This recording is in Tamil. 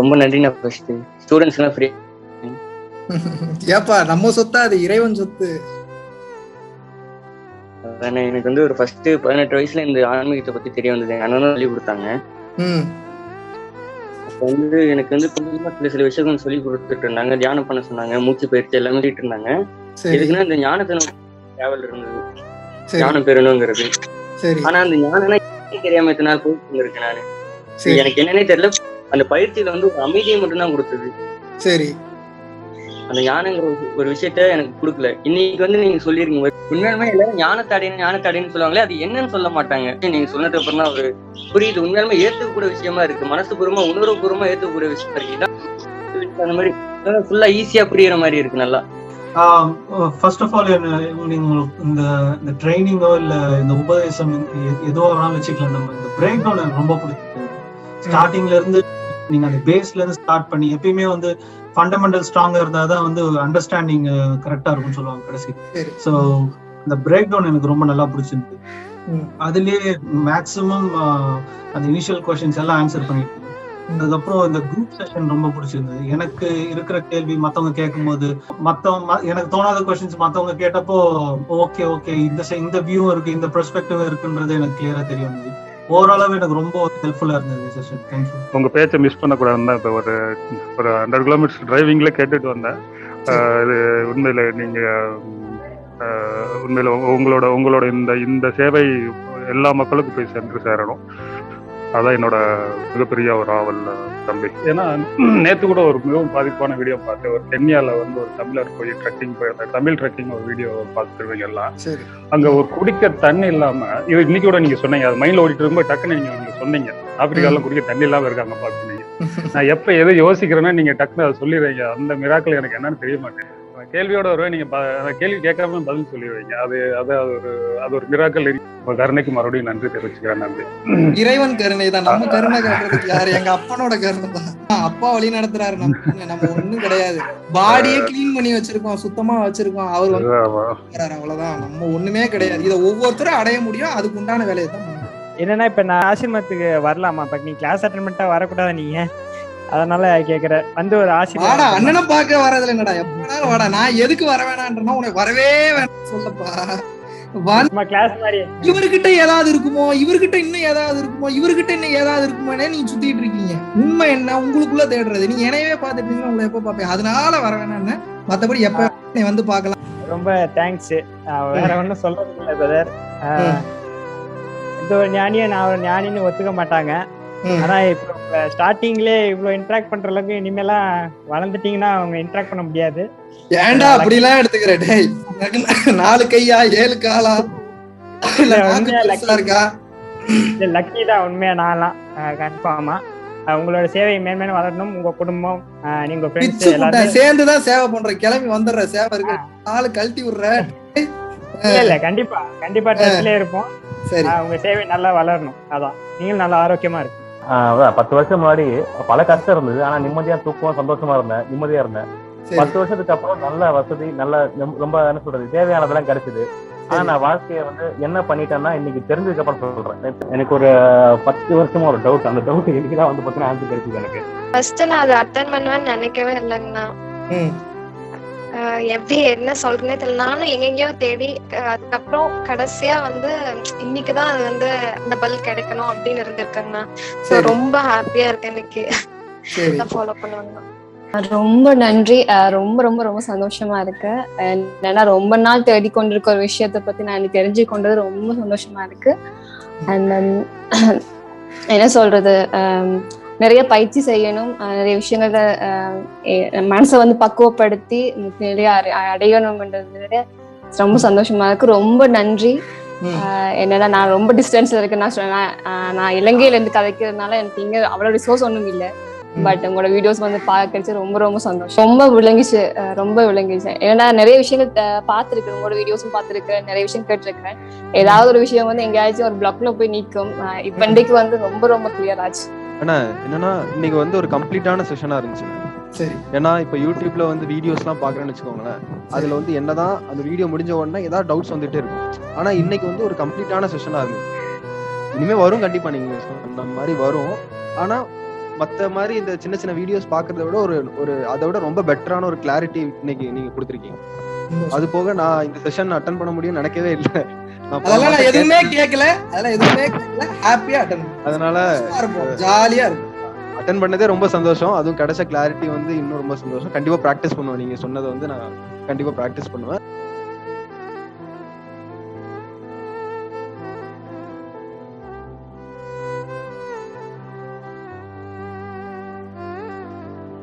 ரொம்ப நன்றிண்ணா. ஃபர்ஸ்ட் ஸ்டூடெண்ட்ஸ்லாம் ஃப்ரீ. ஏப்பா நம்ம சொத்தா அது இறைவன் சொத்து. அதானே எனக்கு வந்து ஒரு ஃபர்ஸ்ட் 18 வயசுல இந்த ஆன்மீகத்தை பத்தி தெரிய வந்தது. எங்க அண்ணனும் சொல்லி கொடுத்தாங்க. அப்போ வந்து எனக்கு வந்து கொஞ்சமா சில விஷயங்கள் சொல்லி கொடுத்துட்டு இருந்தாங்க. தியானம் பண்ண சொன்னாங்க, மூச்சு பயிற்சி எல்லாமே சொல்லிட்டு இருந்தாங்க. எதுக்குன்னா இந்த ஞானத்தை டிராவல் இருந்தது, ஞானம் பெறணுங்கிறது. ஆனா அந்த ஞானம்னா தெரியாம இத்தனை நாள் போயிட்டு இருந்திருக்கேன் நானு. எனக்கு என்னன்னே தெரியல. அந்த பயிற்சியில வந்து ஒரு அமைதியை மட்டும்தான் கொடுத்தது. சரி, அந்த ஞானங்கிற ஒரு விஷயத்த எனக்கு கொடுக்கல. இன்னைக்கு வந்து நீங்க சொல்லிருக்கீங்க, உண்மையுமே எல்லாரும் ஞானத்தாடின்னு சொல்லுவாங்களே, அது என்னன்னு சொல்ல மாட்டாங்க. நீங்க சொன்னதுக்கு அப்புறம் தான் ஒரு புரியுது. உண்மையுமே ஏத்துக்கக்கூடிய விஷயமா இருக்கு, மனசுபூர்வமா உணர்வுபூர்வமா ஏத்துக்கக்கூடிய விஷயமா இருக்கு. அந்த மாதிரி ஃபுல்லா ஈஸியா புரியுற மாதிரி இருக்கு. நல்லா ஃபர்ஸ்ட் ஆஃப் ஆல் நீங்க இந்த ட்ரைனிங்கோ இல்ல இந்த உபதேசம் எதுவோ வேணாலும் வச்சுக்கலாம். நம்ம இந்த பிரேக் டவுன் எனக்கு ரொம்ப பிடிச்சது. ஸ்டார்டிங்ல இருந்து நீங்க அந்த பேஸ்ல இருந்து ஸ்டார்ட் பண்ணி எப்பயுமே வந்து ஃபண்டமெண்டல் ஸ்ட்ராங்கா இருந்தாதான் வந்து அண்டர்ஸ்டாண்டிங் கரெக்டா இருக்கும்னு சொல்லுவாங்க கடைசி. ஸோ இந்த பிரேக் டவுன் எனக்கு ரொம்ப நல்லா பிடிச்சிருக்கு. அதுலயே மேக்சிமம் அந்த இனிஷியல் கொஸ்டின்ஸ் எல்லாம் ஆன்சர் பண்ணிட்டு, அதுக்கப்புறம் இந்த குரூப் செஷன் ரொம்ப பிடிச்சிருந்தது. எனக்கு இருக்கிற கேள்வி மத்தவங்க கேட்கும் போது எனக்கு தோணாத கொஸ்டின்ஸ் மத்தவங்க கேட்டப்போ ஓகே இந்த வியூ இருக்கு, இந்த பெர்ஸ்பெக்டிவ் இருக்குன்றது எனக்கு கிளியரா தெரிய வந்தது. ஓவராலாவே எனக்கு ரொம்ப ஹெல்ப்ஃபுல்லா இருந்தது செஷன். தேங்க்யூ. உங்க பேச்சை மிஸ் பண்ணக்கூடாதுன்னு தான் இப்போ ஒரு 100 கிலோமீட்டர்ஸ் டிரைவிங்ல கேட்டுட்டு வந்தேன். இது உண்மையில நீங்க உண்மையில உங்களோட இந்த சேவை எல்லா மக்களுக்கும் போய் சென்று சேரணும். அதான் என்னோட மிகப்பெரிய ஒரு ஆவல் தம்பி. ஏன்னா நேற்று கூட ஒரு மிகவும் பாதிப்பான வீடியோ பார்த்தேன். ஒரு கென்யால வந்து ஒரு தமிழர் போய் தமிழ் ட்ரெக்கிங் ஒரு வீடியோ பார்த்துருவீங்க எல்லாம். அங்க ஒரு குடிக்க தண்ணி இல்லாம, இது இன்னைக்கு கூட நீங்க சொன்னீங்க, அது மைண்ட்ல ஓடிட்டு இருக்கும்போது டக்குன்னு நீங்க சொன்னீங்க, ஆப்பிரிக்கால குடிக்க தண்ணி இல்லாம இருக்காங்க பாத்துனீங்க. நான் எப்ப எதை யோசிக்கிறேன்னா நீங்க டக்குன்னு அதை சொல்லிடுறீங்க. அந்த மிராக்கள் எனக்கு என்னன்னு தெரிய மாட்டேன். கேள்வியோட வருவேன், நீங்க கேள்வி கேட்காம பதில் சொல்லிடுவீங்க. அது ஒரு மிராக்கள். கருணைக்கு மறுபடியும் நன்றி தெரிவிச்சுக்கிறேன். நன்றி. இறைவன் கருணை தான். நம்ம கருணை காட்டுறதுக்கு யாரு? எங்க அப்பனோட கருணை தான். அப்பா வழி நடத்துறாரு. நம்ம ஒண்ணும் கிடையாது. பாடியே கிளீன் பண்ணி வச்சிருக்கோம், சுத்தமா வச்சிருக்கோம். அவர் அவ்வளவுதான். நம்ம ஒண்ணுமே கிடையாது. இதை ஒவ்வொருத்தரும் அடைய முடியும். அதுக்கு உண்டான வேலையை தான். என்னன்னா இப்ப நான் ஆசிரமத்துக்கு வரலாமா? இப்ப நீ கிளாஸ் அட்டெண்ட் பண்ணிட்டா வரக்கூடாது நீங்க, அதனால கேக்குறேன். வந்து ஒரு ஆசிரியர் அண்ணனை பார்க்க வரதுல என்னடா, எப்பனாலும் வாடா. நான் எதுக்கு வர வேணான்றா? உனக்கு வரவே வேணாம் சொல்லப்பா. இவர்கிட்ட ஏதாவது இருக்குமோ, இவர்கிட்ட இன்னும் ஏதாவது இருக்குமோ, இவர்கிட்ட இன்னும் ஏதாவது இருக்குமோனே நீங்க சுத்திட்டு இருக்கீங்க. உண்மை என்ன? உங்களுக்குள்ள தேடுறது. நீங்க என்னையவே பாத்துட்டு இருக்கீங்க, உங்களை எப்ப பாப்பேன், அதனால வர வேணான்னு. மத்தபடி எப்ப நீ வந்து பாக்கலாம். ரொம்ப தேங்க்ஸ். வேற ஒன்னும் சொல்றது இல்லை பிரதர். இந்த ஒரு ஞானியை நான் ஒரு ஞானின்னு ஒத்துக்க மாட்டாங்க. ஆனா இப்போ ஸ்டார்டிங்லேயே இவ்வளவு இன்டராக்ட் பண்ற அளவுக்கு இனிமேலாம் வளர்ந்துட்டீங்கன்னா அவங்க இன்டராக்ட் பண்ண முடியாது. ஏன்டா அப்படிலாம் எடுத்துக்கிறேன்? 4 கையா 7 காலா லக்கி தான் உண்மையா. நான்லாம் கன்ஃபார்மா உங்களோட சேவை மேன்மேலும் வளரணும். உங்க குடும்பம், நீங்க ஃப்ரெண்ட்ஸ் எல்லாரும் சேர்ந்துதான் சேவை பண்ற. கிளம்பி வந்துடுற சேவை இருக்கு, ஆளு கழட்டி விடுற. இல்ல கண்டிப்பா டச்ல இருப்போம். உங்க சேவை நல்லா வளரணும். அதான் நீங்களும் நல்லா ஆரோக்கியமா இருக்கு. 10 வருஷம் முன்னாடி பல கஷ்டம் இருந்தது. ஆனா நிம்மதியா தூக்கம், சந்தோஷமா இருந்தேன், நிம்மதியா இருந்தேன். 10 வருஷத்துக்கு அப்புறம் நல்ல வசதி, நல்ல ரொம்ப என்ன சொல்றது, தேவையானதெல்லாம் கிடைச்சது. ஆனா நான் வாழ்க்கைய வந்து என்ன பண்ணிட்டேன்னா இன்னைக்கு தெரிஞ்சதுக்கு அப்புறம் சொல்றேன். எனக்கு ஒரு 10 வருஷமா ஒரு டவுட். அந்த டவுட் இன்னைக்குதான் வந்து பார்த்தீங்கன்னா ஆன்சர் கிடைச்சது எனக்கு. ஃபர்ஸ்ட் நான் அதை அட்டெண்ட் பண்ணுவேன்னு நினைக்கவே இல்லைங்கண்ணா. எப்படி என்ன சொல்றேன்னே தெரியல. நானும் எங்கெங்கயோ தேடி, அதுக்கப்புறம் கடைசியா வந்து இன்னைக்குதான் அது வந்து அந்த பதில் கிடைக்கணும் அப்படின்னு இருந்திருக்கேங்கண்ணா. ரொம்ப ஹாப்பியா இருக்கேன் இன்னைக்கு. ஃபாலோ பண்ணுவாங்க. ரொம்ப நன்றி. ரொம்ப ரொம்ப ரொம்ப சந்தோஷமா இருக்கு. ஏன்னா ரொம்ப நாள் தேடி கொண்டிருக்க ஒரு விஷயத்த பத்தி நான் எனக்கு தெரிஞ்சு கொண்டது ரொம்ப சந்தோஷமா இருக்கு. அண்ட் என்ன சொல்றது, நிறைய பயிற்சி செய்யணும், நிறைய விஷயங்கள மனசை வந்து பக்குவப்படுத்தி நிறைய அடையணும்ன்றது ரொம்ப சந்தோஷமா இருக்கு. ரொம்ப நன்றி. என்னன்னா நான் ரொம்ப டிஸ்டன்ஸ்ல இருக்கேன்னா நான் இலங்கையில இருந்து கதைக்கிறதுனால எனக்கு இங்க அவ்வளவு ரிசோர்ஸ் ஒண்ணும் இல்லை. பட் உங்களோட வீடியோஸ் வந்து பார்க்கறது ரொம்ப ரொம்ப சந்தோஷம். ரொம்ப விளங்கிச்சு. ஏன்னா நிறைய விஷயங்கள் பார்த்துருக்கேன், உங்களோட வீடியோஸும் பார்த்துருக்கேன், நிறைய விஷயம் கேட்டிருக்கேன். ஏதாவது ஒரு விஷயம் வந்து எங்கேயாச்சும் ஒரு பிளாக்ல போய் நிற்கும். இப்ப இன்றைக்கு வந்து ரொம்ப ரொம்ப கிளியர் ஆச்சு. ஆனா என்னன்னா இன்னைக்கு வந்து ஒரு கம்ப்ளீட்டான செஷனா இருந்துச்சு. சரி, ஏன்னா இப்ப யூடியூப்ல வந்து வீடியோஸ் எல்லாம் பாக்குறேன்னு வச்சுக்கோங்களேன், அதுல வந்து என்னதான் அந்த வீடியோ முடிஞ்ச உடனே ஏதாவது டவுட்ஸ் வந்துட்டே இருக்கும். ஆனா இன்னைக்கு வந்து ஒரு கம்ப்ளீட்டான செஷனா இருந்துச்சு. இனிமே வரும், கண்டிப்பா நீங்க சொன்ன மாதிரி வரும். ஆனா மத்த மாதிரி இந்த சின்ன சின்ன வீடியோஸ் பாக்குறத விட ஒரு அதை விட ரொம்ப பெட்டரான ஒரு கிளாரிட்டி இன்னைக்கு நீங்க கொடுத்துருக்கீங்க. அது போக நான் இந்த செஷன் அட்டென்ட் பண்ண முடியும்னு நினைக்கவே இல்லை. அதெல்லாம் நான் எதுவுமே கேட்கல, ஹாப்பியா அட்டென்ட், அதனால ஜாலியா இருக்கும். அட்டென்ட் பண்ணதே ரொம்ப சந்தோஷம். அதுவும் கிடைச்ச கிளாரிட்டி வந்து இன்னும் ரொம்ப சந்தோஷம். கண்டிப்பா பிராக்டிஸ் பண்ணுவேன். நீங்க சொன்னதை வந்து நான் கண்டிப்பா பிராக்டிஸ் பண்ணுவேன்.